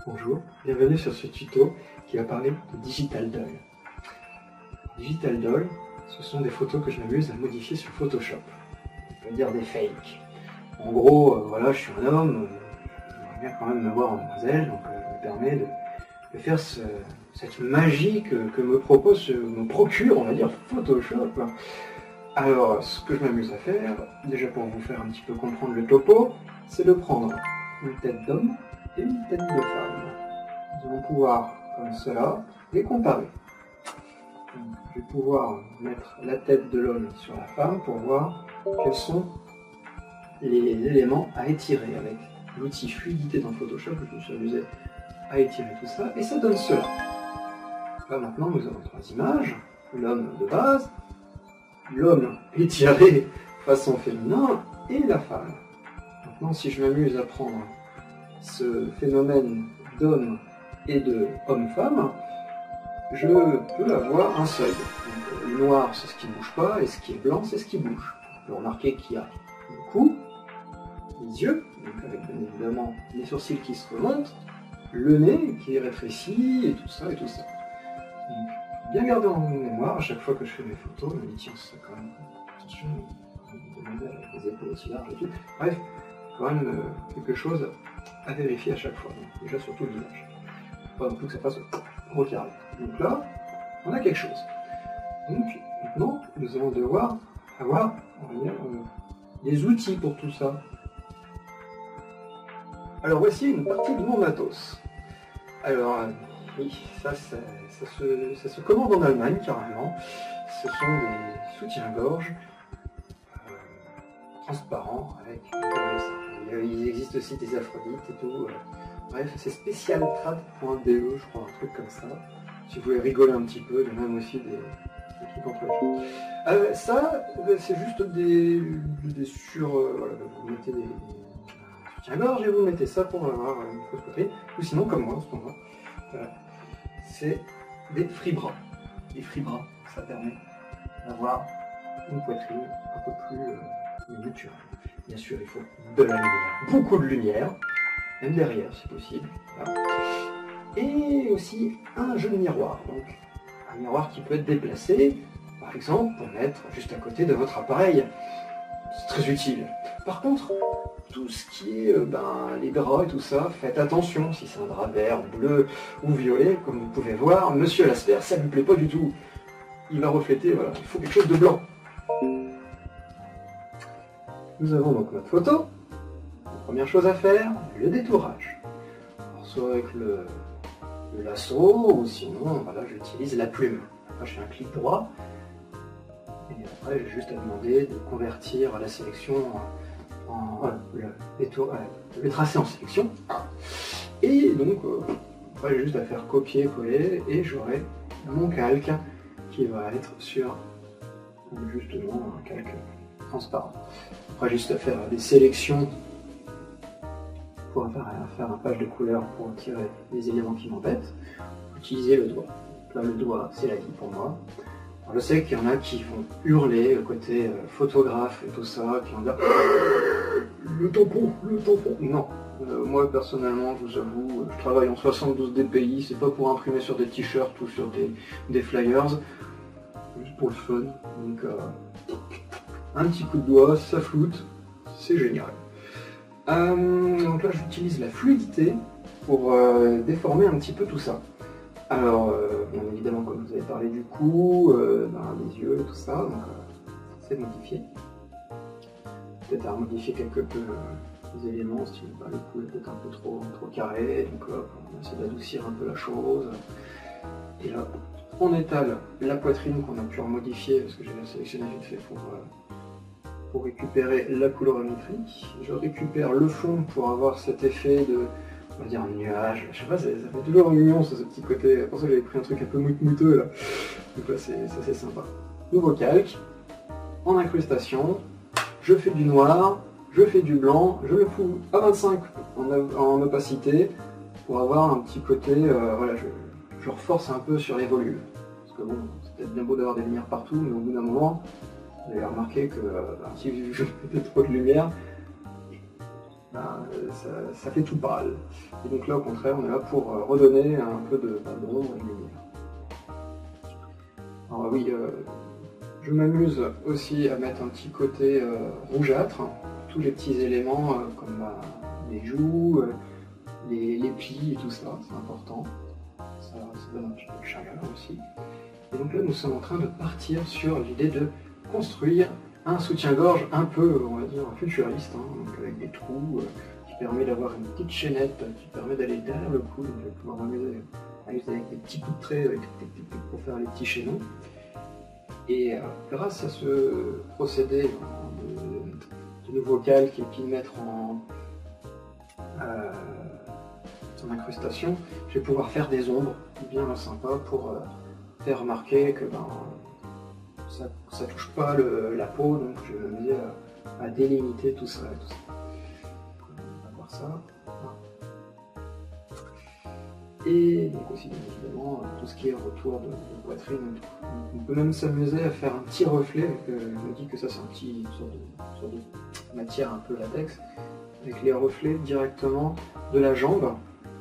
Bonjour, bienvenue sur ce tuto qui va parler de Digital Doll. Digital Doll, ce sont des photos que je m'amuse à modifier sur Photoshop. On peut dire des fakes. En gros, voilà, je suis un homme, j'aimerais bien quand même me voir en demoiselle, donc je me permets de faire cette magie que me procure, on va dire, Photoshop. Alors, ce que je m'amuse à faire, déjà pour vous faire un petit peu comprendre le topo, c'est de prendre une tête d'homme et une tête de femme. Nous allons pouvoir, comme cela, les comparer. Donc, je vais pouvoir mettre la tête de l'homme sur la femme pour voir quels sont les éléments à étirer avec l'outil fluidité dans Photoshop. Je me suis amusé à étirer tout ça et ça donne cela. Là maintenant nous avons trois images, l'homme de base, l'homme étiré façon féminin et la femme. Maintenant si je m'amuse à prendre ce phénomène d'homme et de homme-femme, je peux avoir un seuil. Donc, le noir c'est ce qui ne bouge pas et ce qui est blanc c'est ce qui bouge. On peut remarquer qu'il y a le cou, les yeux, donc avec bien évidemment les sourcils qui se remontent, le nez qui est rétréci et tout ça et tout ça. Donc, bien garder en mémoire à chaque fois que je fais mes photos, je me dis tiens c'est quand même attention, demander avec les épaules aussi larges et tout. Bref, quand même quelque chose à vérifier à chaque fois. Donc, déjà surtout le visage. Pas non plus que ça fasse gros carré. Donc là, on a quelque chose. Donc maintenant, nous allons devoir avoir, on va dire, des outils pour tout ça. Alors voici une partie de mon matos. Alors oui, ça se commande en Allemagne carrément. Ce sont des soutiens-gorge transparents avec il existe aussi des Aphrodite et tout. Bref, c'est specialtrad.de, je crois, un truc comme ça. Si vous voulez rigoler un petit peu, il y a même aussi des trucs entre les choses. Ça, c'est juste des voilà, vous mettez des soutiens-gorge et vous mettez ça pour avoir une fausse poitrine. Ou sinon, comme moi, en ce moment, c'est des free-bras. Les free-bras, ça permet d'avoir une poitrine un peu plus naturelle. Bien sûr, il faut de la lumière, beaucoup de lumière, même derrière si possible. Voilà. Et aussi un jeu de miroir, donc un miroir qui peut être déplacé, par exemple pour mettre juste à côté de votre appareil. C'est très utile. Par contre, tout ce qui est les draps et tout ça, faites attention. Si c'est un drap vert, bleu ou violet, comme vous pouvez voir, Monsieur Lasper, ça ne lui plaît pas du tout. Il va refléter, voilà, il faut quelque chose de blanc. Nous avons donc notre photo. La première chose à faire, le détourage. Alors, soit avec le lasso, ou sinon, voilà, j'utilise la plume. Après, je fais un clic droit. Et après, j'ai juste à demander de convertir la sélection le tracé en sélection. Et donc, après, j'ai juste à faire copier-coller et j'aurai mon calque qui va être sur justement un calque transparent. Après, juste à faire des sélections pour faire un page de couleurs pour tirer les éléments qui m'embêtent. Utiliser le doigt. Là, le doigt, c'est la vie pour moi. Alors, je sais qu'il y en a qui vont hurler côté photographe et tout ça, qui vont dire le tampon. Non, moi personnellement, je vous avoue, je travaille en 72 dpi, c'est pas pour imprimer sur des t-shirts ou sur des flyers, juste pour le fun. Donc, un petit coup de doigt, ça floute, c'est génial. Donc là, j'utilise la fluidité pour déformer un petit peu tout ça. Alors, bien évidemment, comme vous avez parlé du cou, des yeux et tout ça, donc c'est modifié. Peut-être à modifier quelque peu les éléments, si le cou est peut-être un peu trop carré, donc là, on essaie d'adoucir un peu la chose. Et là, on étale la poitrine qu'on a pu remodifier, parce que j'ai sélectionné vite fait pour récupérer la colorimétrie. Je récupère le fond pour avoir cet effet de, on va dire, un nuage. Je sais pas, ça fait toujours une nuance ce petit côté. Pour ça j'avais pris un truc un peu mouteux là. Donc là c'est sympa. Nouveau calque, en incrustation, je fais du noir, je fais du blanc, je le fous à 25 en opacité pour avoir un petit côté, voilà, je reforce un peu sur les volumes. Parce que bon, c'est peut-être bien beau d'avoir des lumières partout, mais au bout d'un moment, vous avez remarqué que si je mettais trop de lumière, ça fait tout pâle. Et donc là, au contraire, on est là pour redonner un peu d'ombre et de lumière. Alors oui, je m'amuse aussi à mettre un petit côté rougeâtre, tous les petits éléments comme les joues, les plis et tout ça, c'est important. Ça donne un petit peu de chaleur aussi. Et donc là, nous sommes en train de partir sur l'idée de construire un soutien-gorge un peu, on va dire, futuriste, hein, donc avec des trous qui permet d'avoir une petite chaînette qui permet d'aller derrière le cou, donc je vais pouvoir m'amuser avec des petits coups de trait pour faire les petits chaînons. Et grâce à ce procédé de nouveau calque et puis de mettre en incrustation, je vais pouvoir faire des ombres bien sympas pour faire remarquer que ça touche pas la peau, donc je vais m'amuser à délimiter tout ça. On va voir ça. Et donc aussi bien évidemment tout ce qui est retour de poitrine. On peut même s'amuser à faire un petit reflet, je me dis que ça c'est un petit sorte de matière un peu latex, avec les reflets directement de la jambe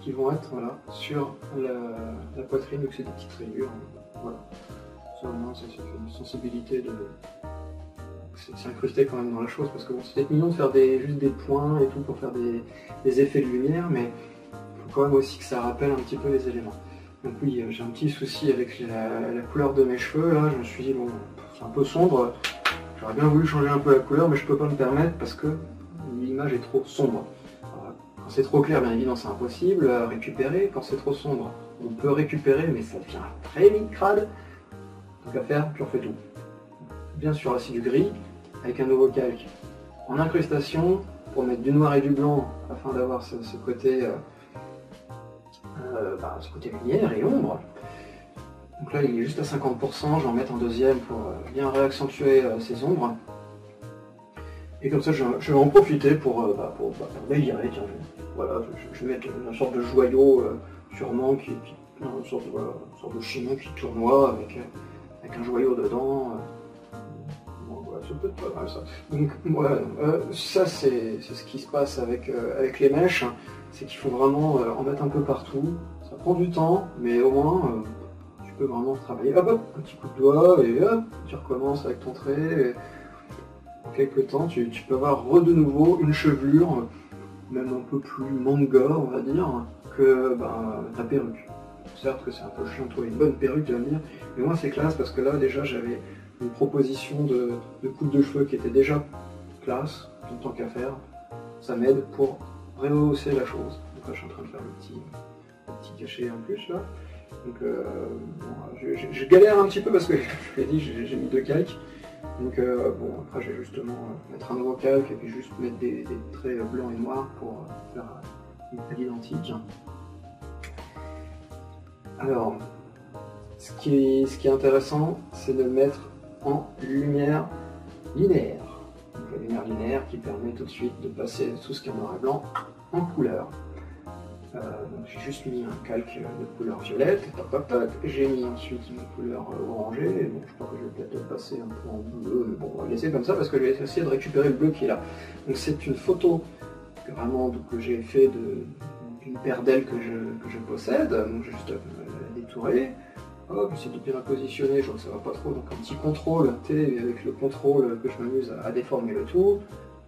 qui vont être sur la poitrine, donc c'est des petites rayures. Voilà. Ça vraiment ça fait une sensibilité de. C'est incrusté quand même dans la chose, parce que bon, c'est peut-être mignon de faire juste des points et tout pour faire des effets de lumière, mais il faut quand même aussi que ça rappelle un petit peu les éléments. Donc oui, j'ai un petit souci avec la couleur de mes cheveux, là, je me suis dit bon, c'est un peu sombre, j'aurais bien voulu changer un peu la couleur, mais je peux pas me permettre parce que l'image est trop sombre. Alors, quand c'est trop clair, bien évidemment, c'est impossible à récupérer. Quand c'est trop sombre, on peut récupérer, mais ça devient très vite crade. Donc à faire, puis on fait tout. Bien sûr, là c'est du gris, avec un nouveau calque en incrustation, pour mettre du noir et du blanc, afin d'avoir ce côté lumière et ombre. Donc là il est juste à 50%, je vais en mettre un deuxième pour bien réaccentuer ces ombres. Et comme ça je vais en profiter pour délirer. Tiens, je vais mettre une sorte de joyau sûrement, une sorte de chinon qui tournoie avec un joyau dedans. Ça peut être pas mal ça. Donc voilà, ça c'est ce qui se passe avec les mèches, c'est qu'il faut vraiment en mettre un peu partout. Ça prend du temps, mais au moins tu peux vraiment travailler. Hop, hop, un petit coup de doigt et hop, tu recommences avec ton trait. Et en quelques temps, tu peux avoir de nouveau une chevelure, même un peu plus manga, on va dire, que ta perruque. Certes que c'est un peu chiant, toi, une bonne perruque, tu vas me dire, mais moi c'est classe parce que là déjà j'avais une proposition de coupe de cheveux qui était déjà classe, tant qu'à faire, ça m'aide pour rehausser la chose. Donc là je suis en train de faire le petit cachet en plus là. Donc je galère un petit peu parce que je l'ai dit, j'ai mis 2 calques. Donc après je vais justement mettre un nouveau calque et puis juste mettre des traits blancs et noirs pour faire une pelle identique. Alors, ce qui est intéressant, c'est de le mettre en lumière linéaire. Donc, la lumière linéaire qui permet tout de suite de passer tout ce qui est en noir et blanc en couleur. Donc j'ai juste mis un calque de couleur violette, j'ai mis ensuite une couleur orangée, bon, je crois que je vais peut-être passer un peu en bleu, mais bon on va laisser comme ça parce que je vais essayer de récupérer le bleu qui est là. Donc c'est une photo que j'ai fait d'une paire d'ailes que je possède, donc j'ai juste la détourer. Hop, j'essaie de bien la positionner, je vois que ça va pas trop, donc un petit contrôle T avec le contrôle que je m'amuse à déformer le tout.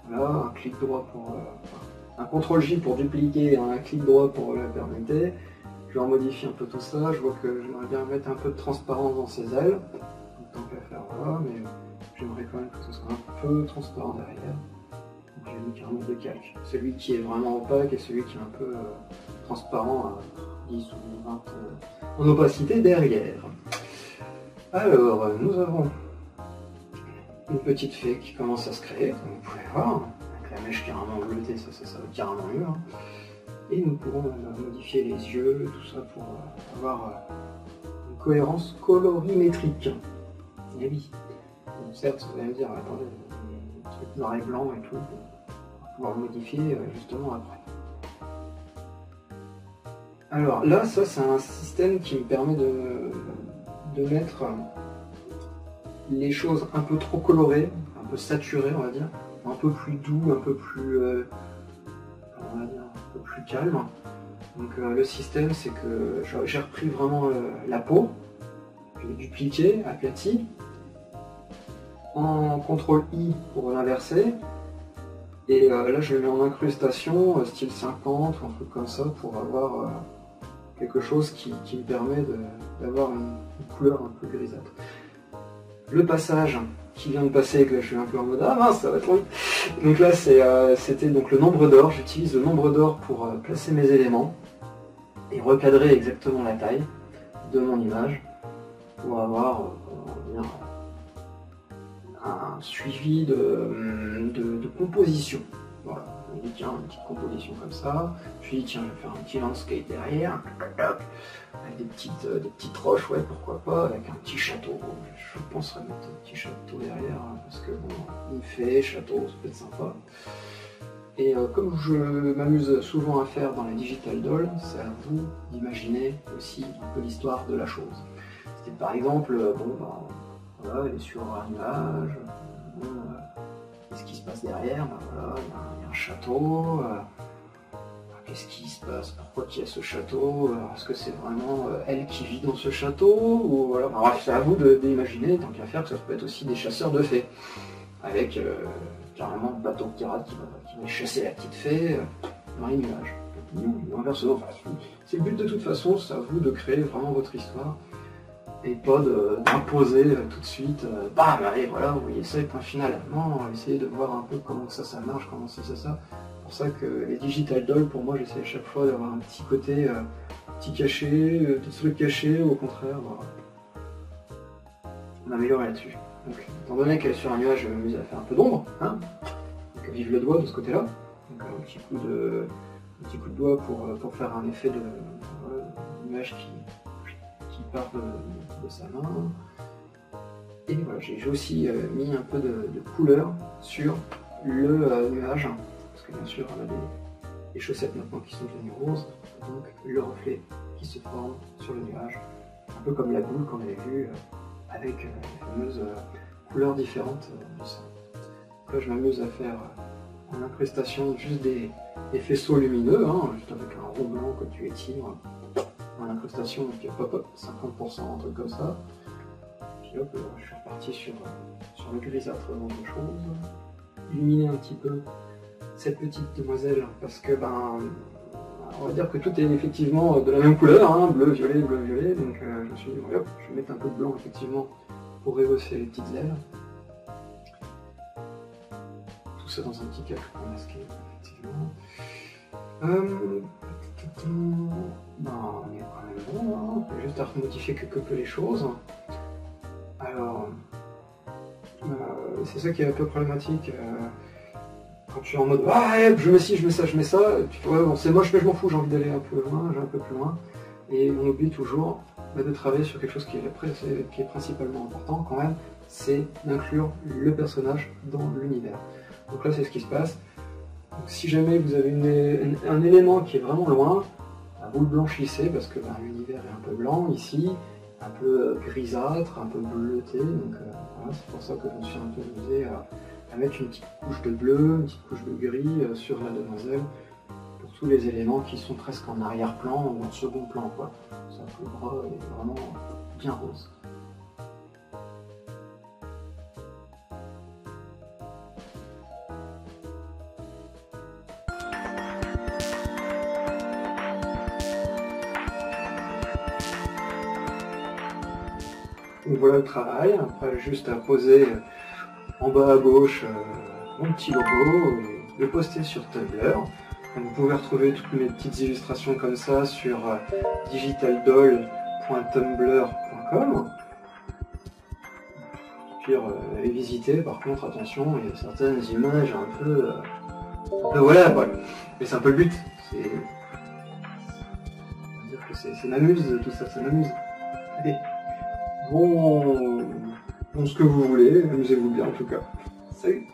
Voilà, un clic droit pour un CTRL J pour dupliquer, un clic droit pour le permuter. Je vais en modifier un peu tout ça, je vois que j'aimerais bien mettre un peu de transparence dans ces ailes. Donc, tant qu'à faire, voilà, mais j'aimerais quand même que ce soit un peu transparent derrière. Donc j'ai mis carrément 2 calques. Celui qui est vraiment opaque et celui qui est un peu transparent à 10 ou 20 en opacité derrière. Alors, nous avons une petite fée qui commence à se créer, comme vous pouvez voir. La mèche carrément bleutée, ça va carrément mieux. Hein. Et nous pourrons modifier les yeux, tout ça pour avoir une cohérence colorimétrique. Et oui. Donc, certes, vous allez me dire, attendez, les trucs noir et blanc et tout, on va pouvoir le modifier justement après. Alors là, ça c'est un système qui me permet de mettre les choses un peu trop colorées, un peu saturées on va dire, un peu plus doux, un peu plus on va dire, un peu plus calme. Donc le système, c'est que j'ai repris vraiment la peau, je l'ai dupliqué, aplati, en CTRL I pour l'inverser, et là je le mets en incrustation, style 50 ou un truc comme ça, pour avoir quelque chose qui me permet d'avoir une couleur un peu grisâtre. Le passage qui vient de passer, que là je suis un peu en mode ah mince, ça va trop vite. Donc là c'était donc le nombre d'or, j'utilise le nombre d'or pour placer mes éléments et recadrer exactement la taille de mon image pour avoir un suivi de composition. Voilà, je me dis tiens, une petite composition comme ça, puis tiens, je vais faire un petit landscape derrière, avec des petites roches, ouais, pourquoi pas, avec un petit château. Je penserais mettre un petit château derrière, parce que bon, il fait château, ça peut être sympa. Et comme je m'amuse souvent à faire dans les Digital Dolls, c'est à vous d'imaginer aussi un peu l'histoire de la chose. C'est par exemple, bon, bah, voilà, elle est sur un nuage, bon, qu'est-ce qui se passe derrière? Ben voilà, il y a un château, qu'est-ce qui se passe? Pourquoi il y a ce château? Est-ce que c'est vraiment elle qui vit dans ce château? Ou voilà, bref, c'est à vous d'imaginer, tant qu'à faire, que ça peut être aussi des chasseurs de fées, avec carrément le bateau de pirate qui va chasser la petite fée dans les nuages. Ou inversement, c'est le but de toute façon, c'est à vous de créer vraiment votre histoire, et pas d'imposer tout de suite, bam, allez, voilà, vous voyez ça, et point final. Non, essayez de voir un peu comment ça marche, comment ça. C'est pour ça que les Digital Dolls, pour moi, j'essaie à chaque fois d'avoir un petit côté, petit caché, des trucs cachés, ou au contraire, on améliore là-dessus. Donc, étant donné qu'elle est sur un nuage, je m'amuse à faire un peu d'ombre, hein, donc vive le doigt de ce côté-là. Donc un petit coup de doigt pour faire un effet de nuage qui part de sa main. Et voilà, j'ai aussi mis un peu de couleur sur le nuage, parce que bien sûr on a des chaussettes maintenant qui sont devenues roses, donc le reflet qui se forme sur le nuage, un peu comme la boule qu'on avait vue avec les fameuses couleurs différentes du sang. Là je m'amuse à faire en incrustation juste des faisceaux lumineux, hein, juste avec un rond blanc que tu étires en incrustation, donc hop, 50%, un truc comme ça. Puis hop, je suis reparti sur le grisâtre dans autre chose. Illuminer un petit peu cette petite demoiselle, parce que on va dire que tout est effectivement de la même couleur, hein, bleu, violet, donc je me suis dit, hop, je vais mettre un peu de blanc effectivement pour rehausser les petites ailes. Tout ça dans un petit cadre pour masquer, effectivement. On est quand même bon, hein. On peut juste à modifier quelque peu les choses. Alors, c'est ça qui est un peu problématique. Quand tu es en mode ah, je mets ci, je mets ça, tu vois, bon, c'est moche mais je m'en fous, j'ai envie d'aller un peu loin, j'ai un peu plus loin. Et on oublie toujours de travailler sur quelque chose qui est principalement important quand même, c'est d'inclure le personnage dans l'univers. Donc là c'est ce qui se passe. Donc, si jamais vous avez un élément qui est vraiment loin, vous le blanchissez parce que l'univers est un peu blanc ici, un peu grisâtre, un peu bleuté. Donc voilà, c'est pour ça que je me suis un peu amusé à mettre une petite couche de bleu, une petite couche de gris sur la demoiselle, pour tous les éléments qui sont presque en arrière-plan ou en second plan, quoi. Ça, le bras est vraiment bien rose. Donc voilà le travail, après juste à poser en bas à gauche mon petit logo, le poster sur Tumblr. Donc vous pouvez retrouver toutes mes petites illustrations comme ça sur digitaldoll.tumblr.com. Puis les visiter, par contre attention, il y a certaines images un peu voilà, quoi. Mais c'est un peu le but. C'est-à-dire que c'est m'amuse, tout ça, ça m'amuse. Allez. Bon, ce que vous voulez, amusez-vous bien en tout cas. Salut!